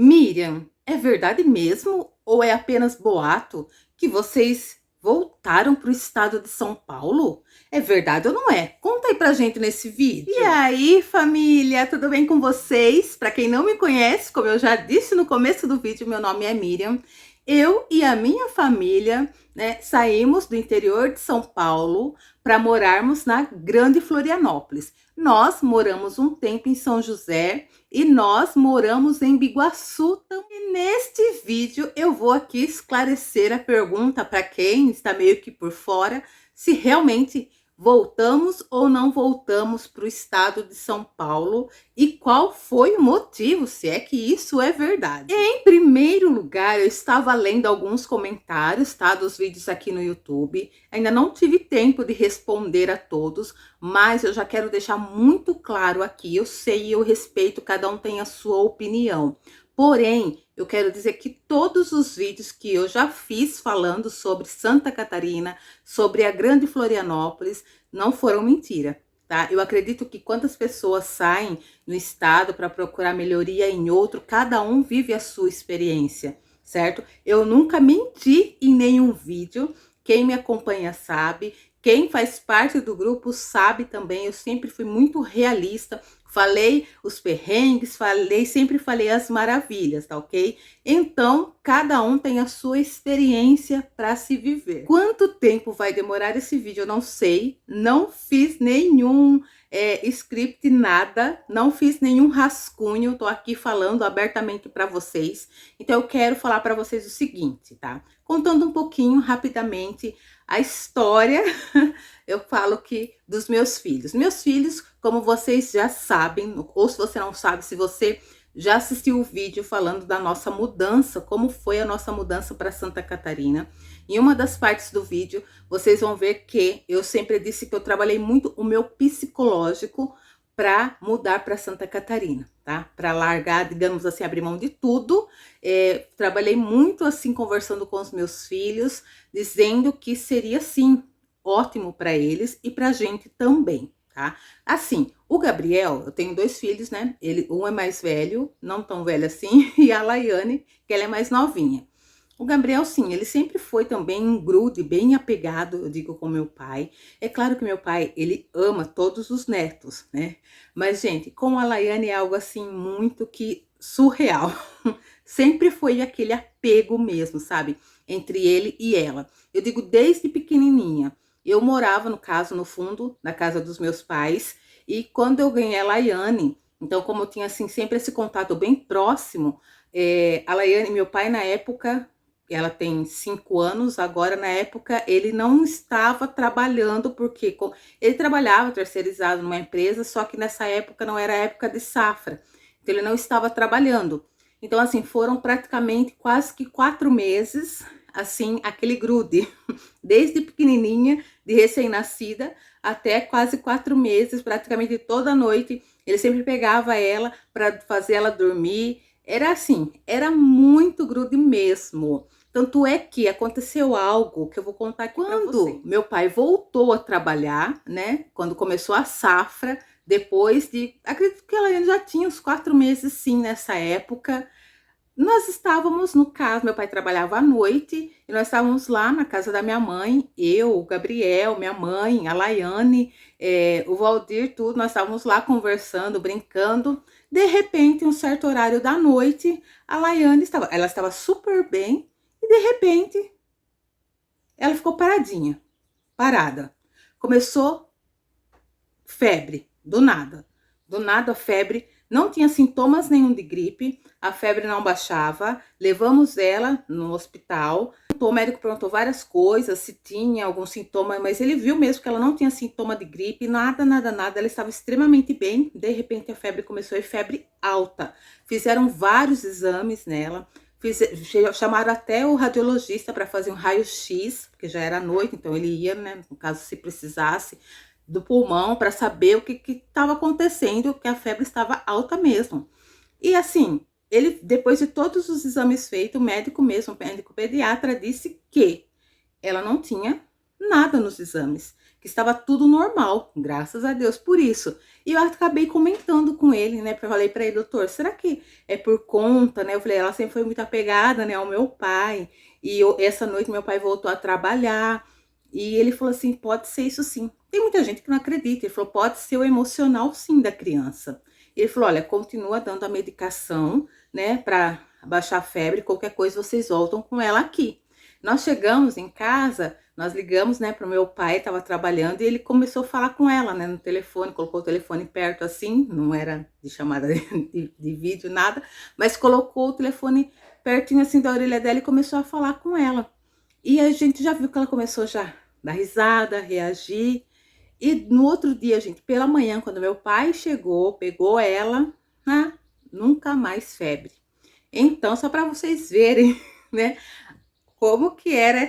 Miriam, é verdade mesmo ou é apenas boato que vocês voltaram para o estado de São Paulo? É verdade ou não é? Conta aí pra gente nesse vídeo. E aí, família, tudo bem com vocês? Para quem não me conhece, como eu já disse no começo do vídeo, meu nome é Miriam. Eu e a minha família, saímos do interior de São Paulo para morarmos na Grande Florianópolis. Nós moramos um tempo em São José e nós moramos em Biguaçu também. E neste vídeo eu vou aqui esclarecer a pergunta para quem está meio que por fora, se realmente voltamos ou não voltamos para o estado de São Paulo e qual foi o motivo, se é que isso é verdade. Em primeiro lugar, eu estava lendo alguns comentários, tá, dos vídeos aqui no YouTube. Ainda não tive tempo de responder a todos, mas eu já quero deixar muito claro aqui, eu sei e eu respeito, cada um tem a sua opinião. Porém, eu quero dizer que todos os vídeos que eu já fiz falando sobre Santa Catarina, sobre a Grande Florianópolis, não foram mentira, tá? Eu acredito que quantas pessoas saem no estado para procurar melhoria em outro, cada um vive a sua experiência, certo? Eu nunca menti em nenhum vídeo, quem me acompanha sabe, quem faz parte do grupo sabe também, eu sempre fui muito realista, falei os perrengues, sempre falei as maravilhas, tá ok? Então, cada um tem a sua experiência para se viver. Quanto tempo vai demorar esse vídeo, eu não sei, não fiz nenhum script, nada, não fiz nenhum rascunho, tô aqui falando abertamente para vocês. Então, eu quero falar para vocês o seguinte, tá? Contando um pouquinho, rapidamente, a história, eu falo que dos meus filhos. Meus filhos, como vocês já sabem, ou se você não sabe, se você já assistiu o vídeo falando da nossa mudança, como foi a nossa mudança para Santa Catarina. Em uma das partes do vídeo, vocês vão ver que eu sempre disse que eu trabalhei muito o meu psicológico para mudar para Santa Catarina, tá? Para largar, digamos assim, abrir mão de tudo. Trabalhei muito assim, conversando com os meus filhos, dizendo que seria sim ótimo para eles e para a gente também, tá? Assim, o Gabriel, eu tenho 2 filhos, né? Um é mais velho, não tão velho assim, e a Laiane, que ela é mais novinha. O Gabriel, sim, ele sempre foi também um grude, bem apegado, eu digo, com meu pai. É claro que meu pai, ele ama todos os netos, né? Mas, gente, com a Laiane é algo assim muito que surreal. Sempre foi aquele apego mesmo, sabe? Entre ele e ela. Eu digo desde pequenininha. Eu morava, no caso, no fundo da casa dos meus pais. E quando eu ganhei a Laiane, então como eu tinha assim sempre esse contato bem próximo, a Laiane, meu pai na época, ela tem 5 anos, agora na época ele não estava trabalhando, porque ele trabalhava terceirizado numa empresa, só que nessa época não era época de safra, então ele não estava trabalhando. Então assim, foram praticamente quase que 4 meses, assim, aquele grude, desde pequenininha, de recém-nascida, até quase 4 meses, praticamente toda noite, ele sempre pegava ela para fazer ela dormir. Era assim, era muito grude mesmo. Tanto é que aconteceu algo que eu vou contar aqui para vocês. Quando meu pai voltou a trabalhar, né? Quando começou a safra, depois de... Acredito que ela já tinha uns 4 meses, sim, nessa época. Nós estávamos, no caso, meu pai trabalhava à noite, e nós estávamos lá na casa da minha mãe, eu, o Gabriel, minha mãe, a Laiane, o Valdir, tudo, nós estávamos lá conversando, brincando. De repente, um certo horário da noite, a Laiane ela estava super bem, e de repente, ela ficou paradinha, parada. Começou febre, do nada a febre, não tinha sintomas nenhum de gripe, a febre não baixava, levamos ela no hospital, o médico perguntou várias coisas, se tinha algum sintoma, mas ele viu mesmo que ela não tinha sintoma de gripe, nada, ela estava extremamente bem. De repente a febre começou, e febre alta, fizeram vários exames nela, chamaram até o radiologista para fazer um raio-x, porque já era noite, então ele ia, né, no caso se precisasse, do pulmão, para saber o que estava acontecendo, que a febre estava alta mesmo. E assim, ele, depois de todos os exames feitos, o médico mesmo, o médico pediatra, disse que ela não tinha nada nos exames, que estava tudo normal, graças a Deus por isso. E eu acabei comentando com ele, né, falei para ele, doutor, será que é por conta, né? Eu falei, ela sempre foi muito apegada, né, ao meu pai, e essa noite meu pai voltou a trabalhar, e ele falou assim, pode ser isso sim. Tem muita gente que não acredita, ele falou, pode ser o emocional sim da criança. Ele falou, olha, continua dando a medicação, né, para abaixar a febre, qualquer coisa vocês voltam com ela aqui. Nós chegamos em casa, nós ligamos, né, para o meu pai, estava trabalhando, e ele começou a falar com ela, né, no telefone, colocou o telefone perto assim, não era de chamada de vídeo, nada, mas colocou o telefone pertinho assim da orelha dela e começou a falar com ela. E a gente já viu que ela começou já a dar risada, reagir. E no outro dia, gente, pela manhã, quando meu pai chegou, pegou ela, né, nunca mais febre. Então, só para vocês verem, né, como que era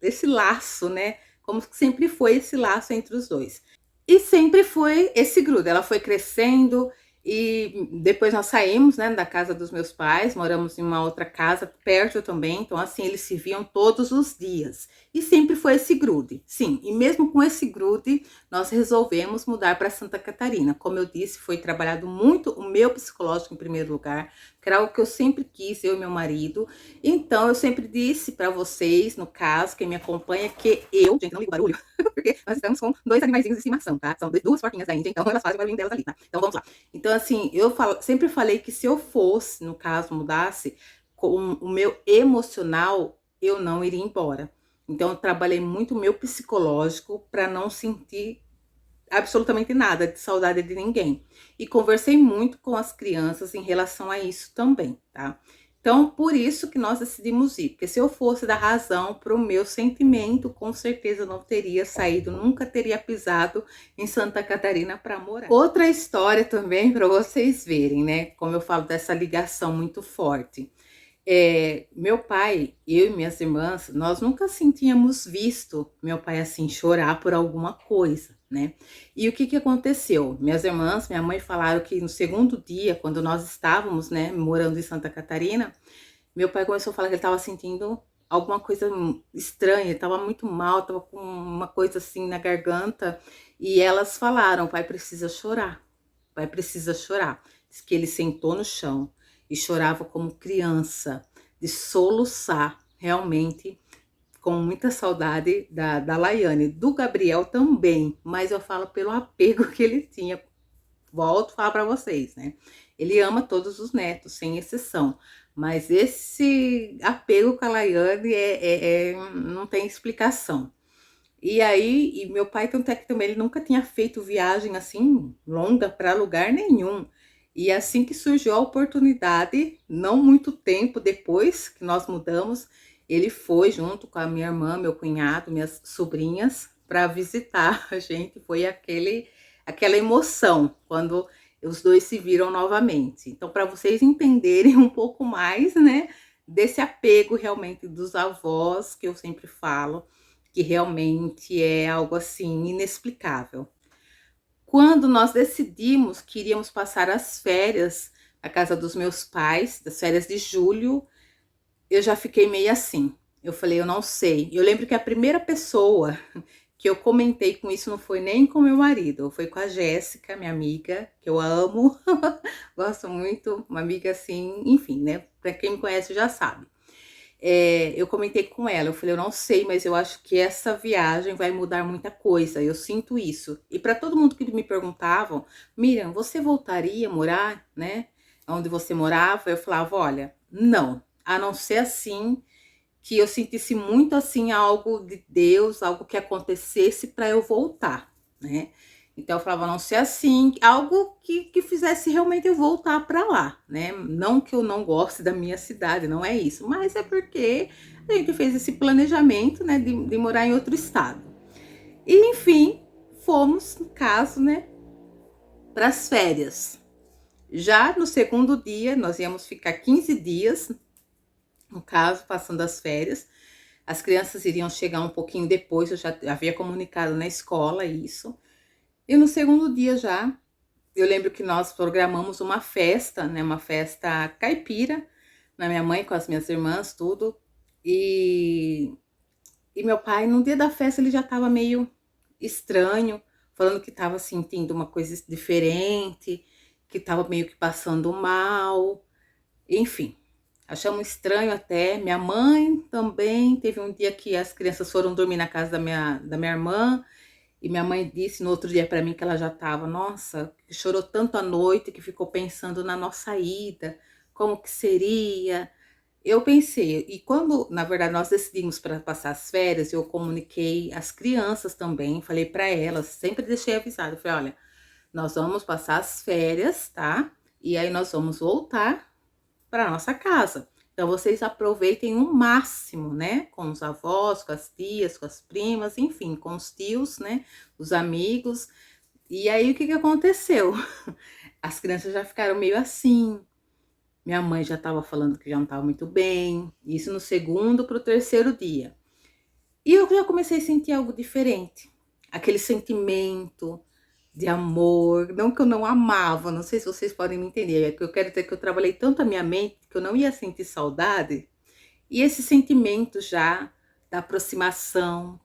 esse laço, né? Como que sempre foi esse laço entre os dois. E sempre foi esse grudo. Ela foi crescendo e depois nós saímos, né, da casa dos meus pais, moramos em uma outra casa perto também, então assim, eles se viam todos os dias. E sempre foi esse grude. Sim, e mesmo com esse grude, nós resolvemos mudar para Santa Catarina. Como eu disse, foi trabalhado muito o meu psicológico em primeiro lugar, que era algo que eu sempre quis, eu e meu marido. Então, eu sempre disse para vocês, no caso, quem me acompanha, que eu, gente, não ligo barulho, porque nós estamos com 2 animaizinhos de estimação, tá? São 2 porquinhas da Índia, então elas fazem o barulhinho delas ali, tá? Então vamos lá. Então, assim, sempre falei que se eu fosse, no caso, mudasse, com o meu emocional, eu não iria embora. Então, eu trabalhei muito o meu psicológico para não sentir absolutamente nada de saudade de ninguém. E conversei muito com as crianças em relação a isso também, tá? Então, por isso que nós decidimos ir, porque se eu fosse dar razão para o meu sentimento, com certeza eu não teria saído, nunca teria pisado em Santa Catarina para morar. Outra história também para vocês verem, né? Como eu falo dessa ligação muito forte. Meu pai, eu e minhas irmãs, nós nunca assim tínhamos visto meu pai assim chorar por alguma coisa, né? E o que que aconteceu? Minhas irmãs, minha mãe falaram que no segundo dia, quando nós estávamos, né, morando em Santa Catarina, meu pai começou a falar que ele estava sentindo alguma coisa estranha, ele estava muito mal, estava com uma coisa assim na garganta, e elas falaram, pai precisa chorar, pai precisa chorar. Diz que ele sentou no chão e chorava como criança, de soluçar, realmente, com muita saudade da Laiane, do Gabriel também, mas eu falo pelo apego que ele tinha. Volto a falar para vocês, né? Ele ama todos os netos, sem exceção, mas esse apego com a Laiane não tem explicação. E aí, e meu pai, tanto é que também ele nunca tinha feito viagem assim longa para lugar nenhum. E assim que surgiu a oportunidade, não muito tempo depois que nós mudamos, ele foi junto com a minha irmã, meu cunhado, minhas sobrinhas, para visitar a gente. Foi aquela emoção quando os dois se viram novamente. Então, para vocês entenderem um pouco mais, né, desse apego realmente dos avós, que eu sempre falo, que realmente é algo assim inexplicável. Quando nós decidimos que iríamos passar as férias na casa dos meus pais, das férias de julho, eu já fiquei meio assim. Eu falei, eu não sei. Eu lembro que a primeira pessoa que eu comentei com isso não foi nem com meu marido, foi com a Jéssica, minha amiga, que eu amo, gosto muito, uma amiga assim, enfim, né? Para quem me conhece já sabe. Eu comentei com ela, eu falei, eu não sei, mas eu acho que essa viagem vai mudar muita coisa, eu sinto isso. E para todo mundo que me perguntavam, Miriam, você voltaria a morar, né, onde você morava? Eu falava, olha, não, a não ser assim, que eu sentisse muito assim algo de Deus, algo que acontecesse para eu voltar, né? Então eu falava, a não ser assim, algo que fizesse realmente eu voltar para lá, né? Não que eu não goste da minha cidade, não é isso, mas é porque a gente fez esse planejamento, né, de morar em outro estado. E enfim, fomos, no caso, né, para as férias. Já no segundo dia, nós íamos ficar 15 dias, no caso, passando as férias. As crianças iriam chegar um pouquinho depois, eu já havia comunicado na escola isso. E no segundo dia já, eu lembro que nós programamos uma festa, né? Uma festa caipira, na minha mãe, com as minhas irmãs, tudo. E meu pai, no dia da festa, ele já estava meio estranho, falando que estava sentindo uma coisa diferente, que estava meio que passando mal, enfim. Achamos estranho até. Minha mãe também teve um dia que as crianças foram dormir na casa da minha irmã, e minha mãe disse no outro dia para mim que ela já estava, nossa, que chorou tanto à noite que ficou pensando na nossa ida, como que seria. Eu pensei, e quando, na verdade, nós decidimos para passar as férias, eu comuniquei às crianças também, falei para elas, sempre deixei avisado, eu falei, olha, nós vamos passar as férias, tá? E aí nós vamos voltar para nossa casa. Então vocês aproveitem o máximo, né? Com os avós, com as tias, com as primas, enfim, com os tios, né? Os amigos. E aí o que que aconteceu? As crianças já ficaram meio assim. Minha mãe já estava falando que já não estava muito bem. Isso no segundo para o terceiro dia. E eu já comecei a sentir algo diferente. Aquele sentimento de amor, não que eu não amava, não sei se vocês podem me entender, é que eu quero dizer que eu trabalhei tanto a minha mente que eu não ia sentir saudade, e esse sentimento já da aproximação.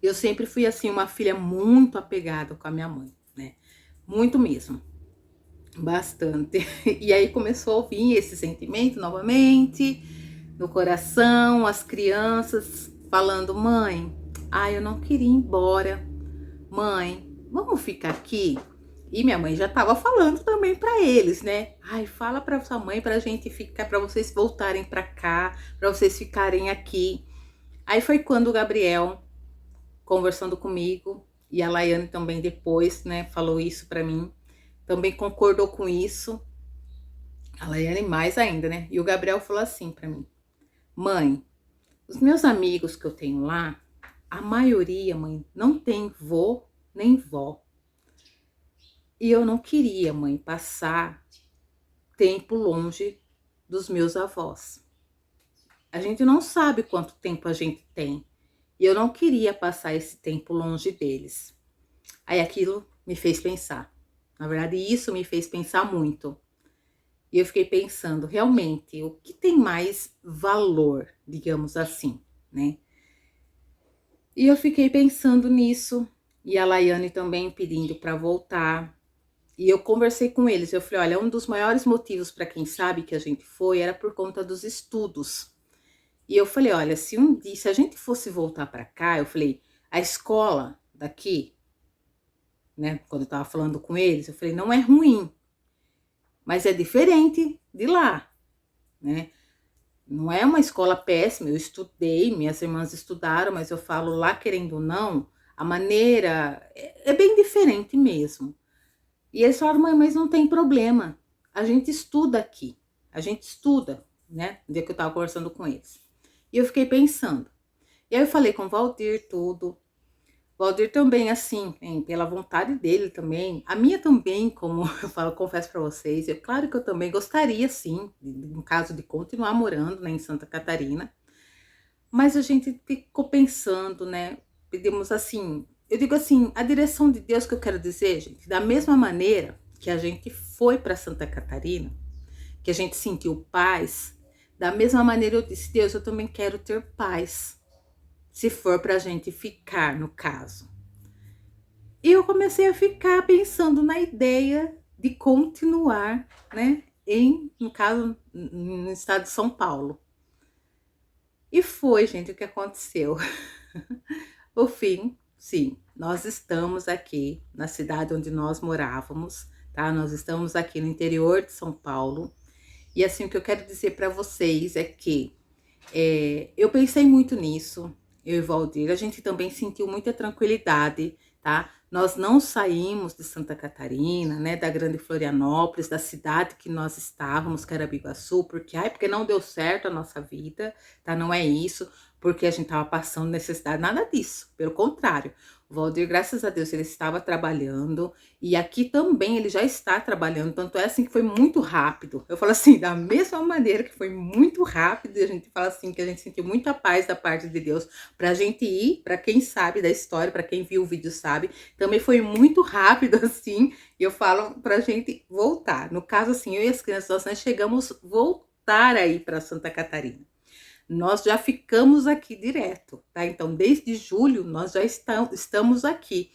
Eu sempre fui assim uma filha muito apegada com a minha mãe, né? Muito mesmo, bastante. E aí começou a vir esse sentimento novamente no coração, as crianças falando: mãe, eu não queria ir embora. Mãe, vamos ficar aqui? E minha mãe já tava falando também para eles, né? Ai, fala para sua mãe pra gente ficar, para vocês voltarem para cá, para vocês ficarem aqui. Aí foi quando o Gabriel, conversando comigo, e a Laiane também depois, né, falou isso para mim, também concordou com isso. A Laiane mais ainda, né? E o Gabriel falou assim para mim: mãe, os meus amigos que eu tenho lá, a maioria, mãe, não tem vô nem vó. E eu não queria, mãe, passar tempo longe dos meus avós. A gente não sabe quanto tempo a gente tem. E eu não queria passar esse tempo longe deles. Aí aquilo me fez pensar. Na verdade, isso me fez pensar muito. E eu fiquei pensando, realmente, o que tem mais valor, digamos assim, né? E eu fiquei pensando nisso. E a Laiane também pedindo para voltar. E eu conversei com eles, eu falei, olha, um dos maiores motivos para quem sabe que a gente foi era por conta dos estudos. E eu falei, olha, se a gente fosse voltar para cá, eu falei, a escola daqui, né, quando eu tava falando com eles, eu falei, não é ruim, mas é diferente de lá, né? Não é uma escola péssima, eu estudei, minhas irmãs estudaram, mas eu falo lá, querendo ou não, a maneira é bem diferente mesmo. E eles falaram, mãe, mas não tem problema. A gente estuda aqui. A gente estuda, né? No dia que eu tava conversando com eles. E eu fiquei pensando. E aí eu falei com o Valdir tudo. O Valdir também, assim, pela vontade dele também. A minha também, como eu falo, confesso para vocês. Claro que eu também gostaria, sim, no caso de continuar morando, né, em Santa Catarina. Mas a gente ficou pensando, né? Pedimos assim, eu digo assim, a direção de Deus que eu quero dizer, gente, da mesma maneira que a gente foi para Santa Catarina, que a gente sentiu paz, da mesma maneira eu disse, Deus, eu também quero ter paz, se for para a gente ficar, no caso. E eu comecei a ficar pensando na ideia de continuar, né, no caso, no estado de São Paulo. E foi, gente, o que aconteceu. Por fim, sim, nós estamos aqui na cidade onde nós morávamos, tá? Nós estamos aqui no interior de São Paulo. E assim, o que eu quero dizer para vocês é que eu pensei muito nisso, eu e Valdir, a gente também sentiu muita tranquilidade, tá? Nós não saímos de Santa Catarina, né, da Grande Florianópolis, da cidade que nós estávamos, que era Biguaçu, porque não deu certo a nossa vida, tá? Não é isso, porque a gente estava passando necessidade, nada disso, pelo contrário. O Valdir, graças a Deus, ele estava trabalhando, e aqui também ele já está trabalhando, tanto é assim que foi muito rápido. Eu falo assim, da mesma maneira que foi muito rápido, e a gente fala assim, que a gente sentiu muita paz da parte de Deus pra gente ir, pra quem sabe da história, pra quem viu o vídeo sabe, também foi muito rápido assim, e eu falo pra gente voltar. No caso assim, eu e as crianças, nós chegamos a voltar aí pra Santa Catarina. nós já ficamos aqui direto, tá? Então, desde julho, nós já estamos aqui.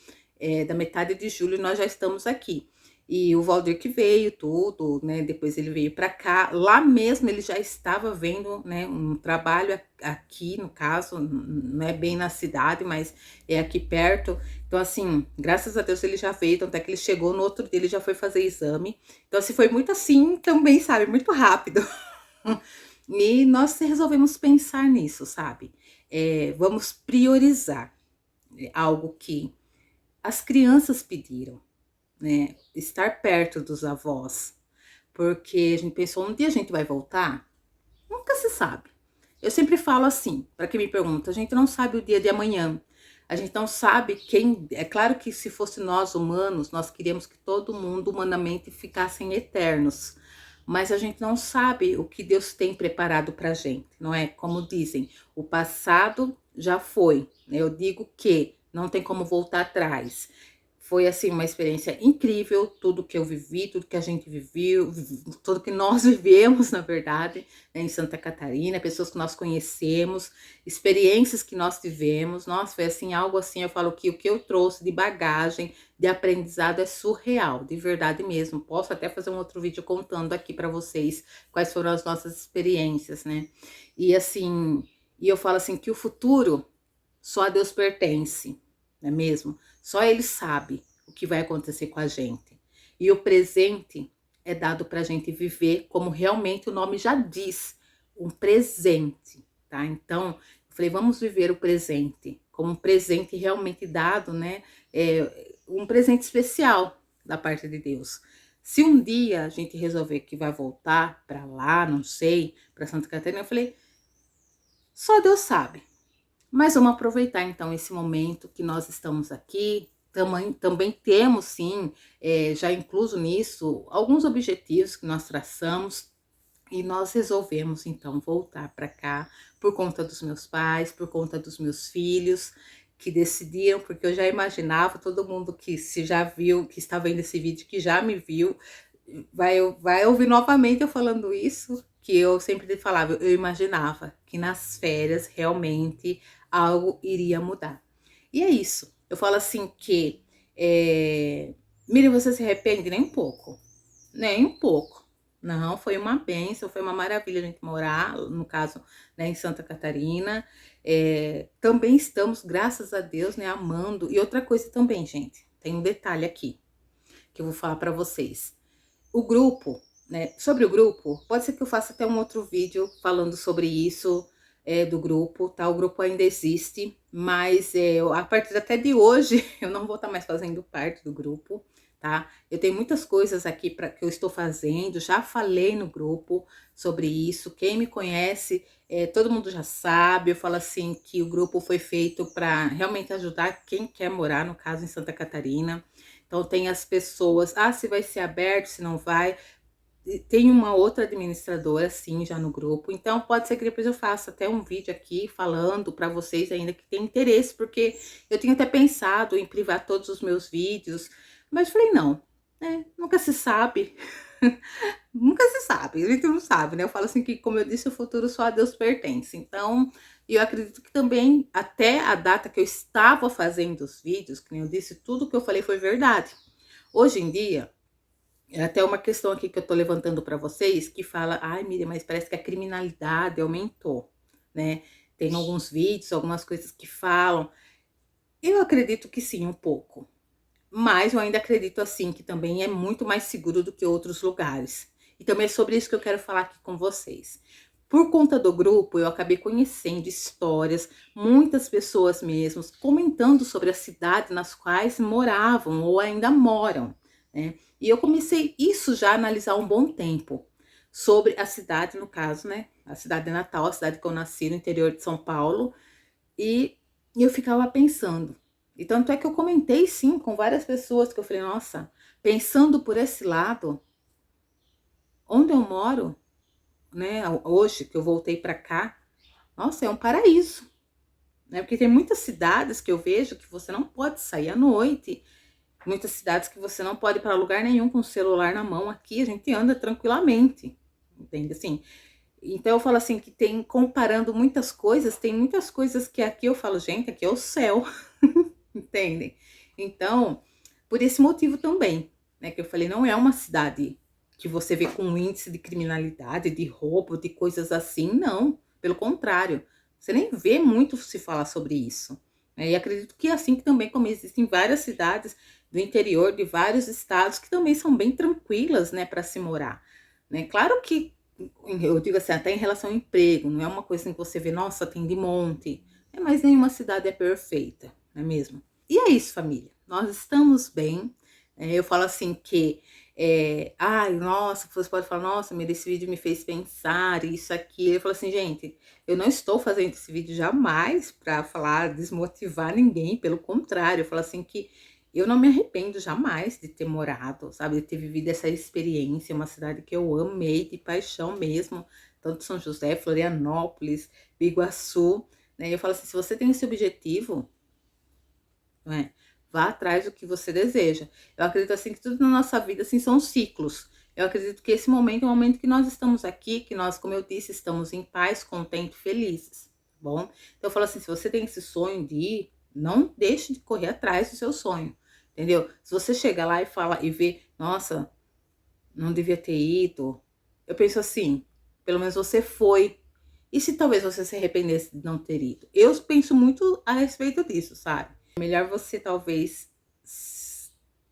Da metade de julho, nós já estamos aqui. E o Valdir que veio, tudo, né? Depois ele veio para cá. Lá mesmo ele já estava vendo, né? Um trabalho aqui, no caso, não é bem na cidade, mas é aqui perto. Então, assim, graças a Deus ele já veio. Tanto é que ele chegou no outro dia, ele já foi fazer exame. Então, assim, foi muito assim também, sabe? Muito rápido. E nós resolvemos pensar nisso, sabe? Vamos priorizar algo que as crianças pediram, né? Estar perto dos avós. Porque a gente pensou, um dia a gente vai voltar? Nunca se sabe. Eu sempre falo assim, para quem me pergunta, a gente não sabe o dia de amanhã. A gente não sabe quem. É claro que se fosse nós humanos, nós queríamos que todo mundo humanamente ficassem eternos. Mas a gente não sabe o que Deus tem preparado para a gente, não é? Como dizem, o passado já foi. Eu digo que não tem como voltar atrás. Foi, assim, uma experiência incrível, tudo que eu vivi, tudo que a gente viveu, tudo que nós vivemos, na verdade, né, em Santa Catarina, pessoas que nós conhecemos, experiências que nós tivemos. Nossa, foi assim, algo assim, eu falo que o que eu trouxe de bagagem, de aprendizado é surreal, de verdade mesmo. Posso até fazer um outro vídeo contando aqui para vocês quais foram as nossas experiências, né? E assim, e eu falo assim que o futuro só a Deus pertence, não é mesmo? Só Ele sabe o que vai acontecer com a gente. E o presente é dado para a gente viver como realmente o nome já diz, um presente, tá? Então, eu falei, vamos viver o presente como um presente realmente dado, né? Um presente especial da parte de Deus. Se um dia a gente resolver que vai voltar para lá, não sei, para Santa Catarina, eu falei, só Deus sabe. Mas vamos aproveitar então esse momento que nós estamos aqui. Também temos, sim, já incluso nisso, alguns objetivos que nós traçamos. E nós resolvemos então voltar para cá por conta dos meus pais, por conta dos meus filhos, que decidiram, porque eu já imaginava, todo mundo que se já viu, que está vendo esse vídeo, que já me viu, vai ouvir novamente eu falando isso, que eu sempre falava, eu imaginava que nas férias realmente algo iria mudar. E é isso. Eu falo assim que, Miriam, você se arrepende? Nem um pouco. Nem um pouco. Não, foi uma bênção, foi uma maravilha a gente morar, no caso, né, em Santa Catarina. Também estamos, graças a Deus, né, amando. E outra coisa também, gente, tem um detalhe aqui que eu vou falar para vocês. O grupo, né? Sobre o grupo, pode ser que eu faça até um outro vídeo falando sobre isso, do grupo, tá? O grupo ainda existe, mas a partir até de hoje eu não vou estar mais fazendo parte do grupo, tá? Eu tenho muitas coisas aqui que eu estou fazendo, já falei no grupo sobre isso. Quem me conhece, todo mundo já sabe. Eu falo assim que o grupo foi feito para realmente ajudar quem quer morar, no caso, em Santa Catarina. Então, tem as pessoas, se vai ser aberto, se não vai. Tem uma outra administradora, sim, já no grupo. Então, pode ser que depois eu faça até um vídeo aqui falando para vocês ainda que tem interesse, porque eu tinha até pensado em privar todos os meus vídeos, mas falei, não, nunca se sabe. Nunca se sabe, a gente não sabe, né? Eu falo assim que, como eu disse, o futuro só a Deus pertence. Então, eu acredito que também, até a data que eu estava fazendo os vídeos, que nem eu disse, tudo que eu falei foi verdade. Hoje em dia, é até uma questão aqui que eu tô levantando para vocês, que fala, ai, Miriam, mas parece que a criminalidade aumentou, né? Tem alguns vídeos, algumas coisas que falam. Eu acredito que sim, um pouco. Mas eu ainda acredito, assim, que também é muito mais seguro do que outros lugares. E também é sobre isso que eu quero falar aqui com vocês. Por conta do grupo, eu acabei conhecendo histórias, muitas pessoas mesmo, comentando sobre as cidades nas quais moravam ou ainda moram, né? E eu comecei isso já a analisar um bom tempo, sobre a cidade, no caso, né? A cidade de Natal, a cidade que eu nasci no interior de São Paulo, e eu ficava pensando. E tanto é que eu comentei, sim, com várias pessoas, que eu falei, nossa, pensando por esse lado, onde eu moro, né, hoje que eu voltei para cá, nossa, é um paraíso, né? Porque tem muitas cidades que eu vejo que você não pode sair à noite, muitas cidades que você não pode ir para lugar nenhum com o celular na mão. Aqui a gente anda tranquilamente, entende? Assim, Então eu falo assim que tem, comparando muitas coisas, tem muitas coisas que aqui eu falo, gente, aqui é o céu, entendem? Então, por esse motivo também, né, que eu falei, não é uma cidade que você vê com um índice de criminalidade, de roubo, de coisas assim, não. Pelo contrário, você nem vê muito se falar sobre isso. Né? E acredito que assim que também como existem várias cidades do interior de vários estados que também são bem tranquilas, né, para se morar. Né? Claro que eu digo assim, até em relação ao emprego, não é uma coisa que você vê, nossa, tem de monte. Mas nenhuma cidade é perfeita, não é mesmo? E é isso, família. Nós estamos bem. Eu falo assim que, ai, nossa, você pode falar, nossa, esse vídeo me fez pensar, isso aqui. Eu falo assim, gente, eu não estou fazendo esse vídeo jamais para falar, desmotivar ninguém, pelo contrário, eu falo assim que eu não me arrependo jamais de ter morado, sabe, de ter vivido essa experiência, uma cidade que eu amei de paixão mesmo, tanto São José, Florianópolis, Biguaçu, né? Eu falo assim, se você tem esse objetivo, não é? Vá atrás do que você deseja. Eu acredito assim que tudo na nossa vida assim são ciclos. Eu acredito que esse momento é o momento que nós estamos aqui, que nós, como eu disse, estamos em paz, contentes, felizes, tá bom? Então eu falo assim, se você tem esse sonho de ir, não deixe de correr atrás do seu sonho, entendeu? Se você chega lá e fala e vê, nossa, não devia ter ido. Eu penso assim, pelo menos você foi. E se talvez você se arrependesse de não ter ido? Eu penso muito a respeito disso, sabe? É melhor você talvez,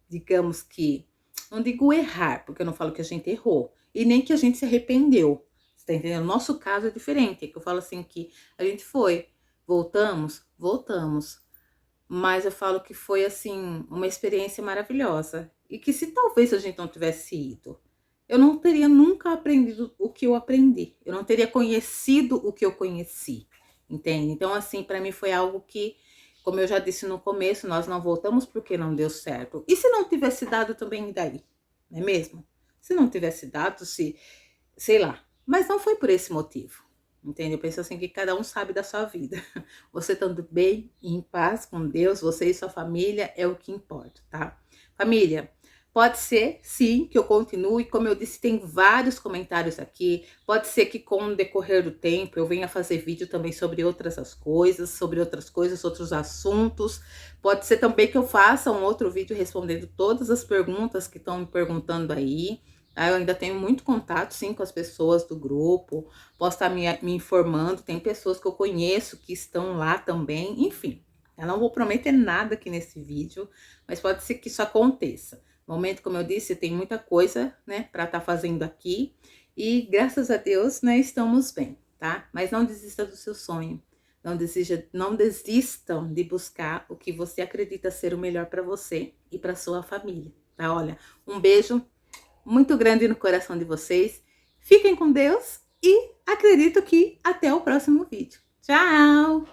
digamos que, não digo errar, porque eu não falo que a gente errou, e nem que a gente se arrependeu. Você tá entendendo? O nosso caso é diferente, é que eu falo assim que a gente foi, voltamos. Mas eu falo que foi assim, uma experiência maravilhosa. E que se talvez a gente não tivesse ido, eu não teria nunca aprendido o que eu aprendi. Eu não teria conhecido o que eu conheci, entende? Então, assim, para mim foi algo que, como eu já disse no começo, nós não voltamos porque não deu certo. E se não tivesse dado também, e daí? Não é mesmo? Se não tivesse dado, se, sei lá. Mas não foi por esse motivo, entende? Eu penso assim que cada um sabe da sua vida. Você estando bem, em paz com Deus, você e sua família é o que importa, tá? Família, pode ser, sim, que eu continue. Como eu disse, tem vários comentários aqui. Pode ser que com o decorrer do tempo eu venha fazer vídeo também sobre outras coisas, outros assuntos. Pode ser também que eu faça um outro vídeo respondendo todas as perguntas que estão me perguntando aí. Tá? Eu ainda tenho muito contato, sim, com as pessoas do grupo. Posso estar me informando. Tem pessoas que eu conheço que estão lá também. Enfim, eu não vou prometer nada aqui nesse vídeo, mas pode ser que isso aconteça. No momento, como eu disse, tem muita coisa, né, para estar fazendo aqui. E graças a Deus, né, estamos bem, tá? Mas não desista do seu sonho. Não desistam de buscar o que você acredita ser o melhor para você e para sua família, tá? Olha, um beijo muito grande no coração de vocês. Fiquem com Deus e acredito que até o próximo vídeo. Tchau!